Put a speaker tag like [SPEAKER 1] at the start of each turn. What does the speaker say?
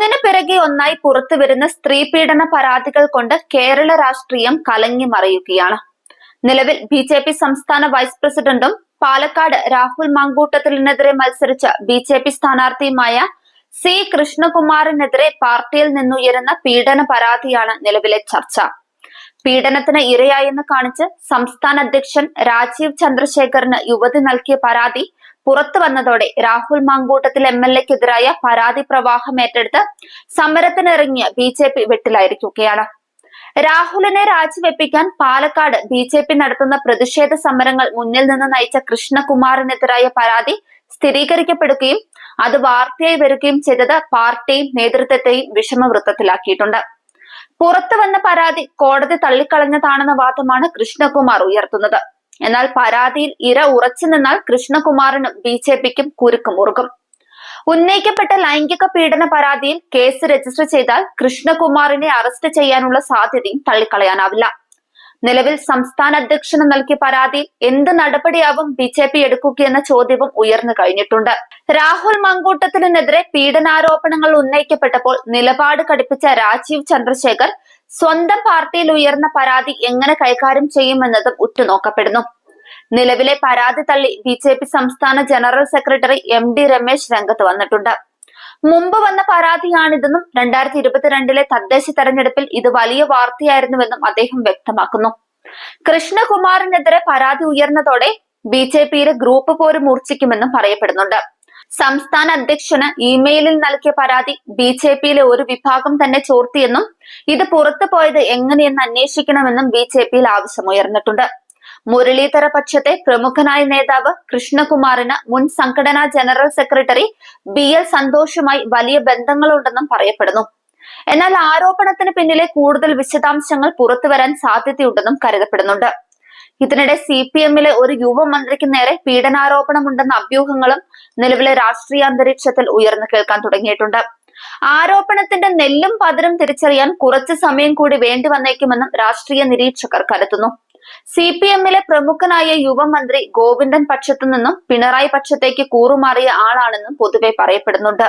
[SPEAKER 1] ഒന്നിനു പിറകെ ഒന്നായി പുറത്തുവരുന്ന സ്ത്രീ പീഡന പരാതികൾ കൊണ്ട് കേരള രാഷ്ട്രീയം കലങ്ങി മറിയുകയാണ്. നിലവിൽ ബി.ജെ.പി. സംസ്ഥാന വൈസ് പ്രസിഡന്റും പാലക്കാട് രാഹുൽ മാങ്കൂട്ടത്തിലിനെതിരെ മത്സരിച്ച ബി.ജെ.പി. സ്ഥാനാർത്ഥിയുമായ സി കൃഷ്ണകുമാറിനെതിരെ പാർട്ടിയിൽ നിന്നുയരുന്ന പീഡന പരാതിയാണ് നിലവിലെ ചർച്ച. പീഡനത്തിന് ഇരയായെന്ന് കാണിച്ച് സംസ്ഥാന അധ്യക്ഷൻ രാജീവ് ചന്ദ്രശേഖറിന് യുവതി നൽകിയ പരാതി പുറത്തു വന്നതോടെ രാഹുൽ മാങ്കൂട്ടത്തിൽ MLA-ക്കെതിരായ പരാതി പ്രവാഹം ഏറ്റെടുത്ത് സമരത്തിനിറങ്ങിയ ബി.ജെ.പി. വെട്ടിലായിരിക്കുകയാണ്. രാഹുലിനെ രാജിവെപ്പിക്കാൻ പാലക്കാട് ബി.ജെ.പി. നടത്തുന്ന പ്രതിഷേധ സമരങ്ങൾ മുന്നിൽ നിന്ന് നയിച്ച കൃഷ്ണകുമാറിനെതിരായ പരാതി സ്ഥിരീകരിക്കപ്പെടുകയും അത് വാർത്തയായി വരികയും ചെയ്തത് പാർട്ടിയും നേതൃത്വത്തെയും വിഷമവൃത്തത്തിലാക്കിയിട്ടുണ്ട്. പുറത്തു വന്ന പരാതി കോടതി തള്ളിക്കളഞ്ഞതാണെന്ന വാദമാണ് കൃഷ്ണകുമാർ ഉയർത്തുന്നത്. എന്നാൽ പരാതിയിൽ ഇര ഉറച്ചു നിന്നാൽ കൃഷ്ണകുമാറിനും ബി.ജെ.പിക്കും കുരുക്ക് മുറുകും. ഉന്നയിക്കപ്പെട്ട ലൈംഗിക പീഡന പരാതിയിൽ കേസ് രജിസ്റ്റർ ചെയ്താൽ കൃഷ്ണകുമാറിനെ അറസ്റ്റ് ചെയ്യാനുള്ള സാധ്യതയും തള്ളിക്കളയാനാവില്ല. നിലവിൽ സംസ്ഥാന അധ്യക്ഷന് നൽകിയ പരാതിയിൽ എന്ത് നടപടിയാവും ബി.ജെ.പി. എടുക്കുകയെന്ന ചോദ്യവും ഉയർന്നു കഴിഞ്ഞിട്ടുണ്ട്. രാഹുൽ മാങ്കൂട്ടത്തിനെതിരെ പീഡനാരോപണങ്ങൾ ഉന്നയിക്കപ്പെട്ടപ്പോൾ നിലപാട് കടുപ്പിച്ച രാജീവ് ചന്ദ്രശേഖർ സ്വന്തം പാർട്ടിയിൽ ഉയർന്ന പരാതി എങ്ങനെ കൈകാര്യം ചെയ്യുമെന്നതും ഉറ്റുനോക്കപ്പെടുന്നു. നിലവിലെ പരാതി തള്ളി ബി.ജെ.പി. സംസ്ഥാന ജനറൽ സെക്രട്ടറി MD രമേശ് രംഗത്ത് വന്നിട്ടുണ്ട്. മുമ്പ് വന്ന പരാതിയാണിതെന്നും 2022 തദ്ദേശ തെരഞ്ഞെടുപ്പിൽ ഇത് വലിയ വാർത്തയായിരുന്നുവെന്നും അദ്ദേഹം വ്യക്തമാക്കുന്നു. കൃഷ്ണകുമാറിനെതിരെ പരാതി ഉയർന്നതോടെ ബി.ജെ.പിയിലെ ഗ്രൂപ്പ് പോര് മൂർച്ഛിക്കുമെന്നും പറയപ്പെടുന്നുണ്ട്. സംസ്ഥാന അധ്യക്ഷന് ഇമെയിലിൽ നൽകിയ പരാതി ബി.ജെ.പിയിലെ ഒരു വിഭാഗം തന്നെ ചോർത്തിയെന്നും ഇത് പുറത്തു പോയത് എങ്ങനെയെന്ന് അന്വേഷിക്കണമെന്നും ബി.ജെ.പിയിൽ ആവശ്യമുയർന്നിട്ടുണ്ട്. മുരളീധര പക്ഷത്തെ പ്രമുഖനായ നേതാവ് കൃഷ്ണകുമാറിന് മുൻ സംഘടനാ ജനറൽ സെക്രട്ടറി BL സന്തോഷുമായി വലിയ ബന്ധങ്ങളുണ്ടെന്നും പറയപ്പെടുന്നു. എന്നാൽ ആരോപണത്തിന് പിന്നിലെ കൂടുതൽ വിശദാംശങ്ങൾ പുറത്തുവരാൻ സാധ്യതയുണ്ടെന്നും കരുതപ്പെടുന്നുണ്ട്. ഇതിനിടെ CPM-ലെ ഒരു യുവമന്ത്രിക്ക് നേരെ പീഡനാരോപണമുണ്ടെന്ന അഭ്യൂഹങ്ങളും നിലവിലെ രാഷ്ട്രീയ അന്തരീക്ഷത്തിൽ ഉയർന്നു കേൾക്കാൻ തുടങ്ങിയിട്ടുണ്ട്. ആരോപണത്തിന്റെ നെല്ലും പതിരും തിരിച്ചറിയാൻ കുറച്ചു സമയം കൂടി വേണ്ടി വന്നേക്കുമെന്നും രാഷ്ട്രീയ നിരീക്ഷകർ കരുതുന്നു. CPM-ലെ പ്രമുഖനായ യുവമന്ത്രി ഗോവിന്ദൻ പക്ഷത്തു നിന്നും പിണറായി പക്ഷത്തേക്ക് കൂറുമാറിയ ആളാണെന്നും പൊതുവെ പറയപ്പെടുന്നുണ്ട്.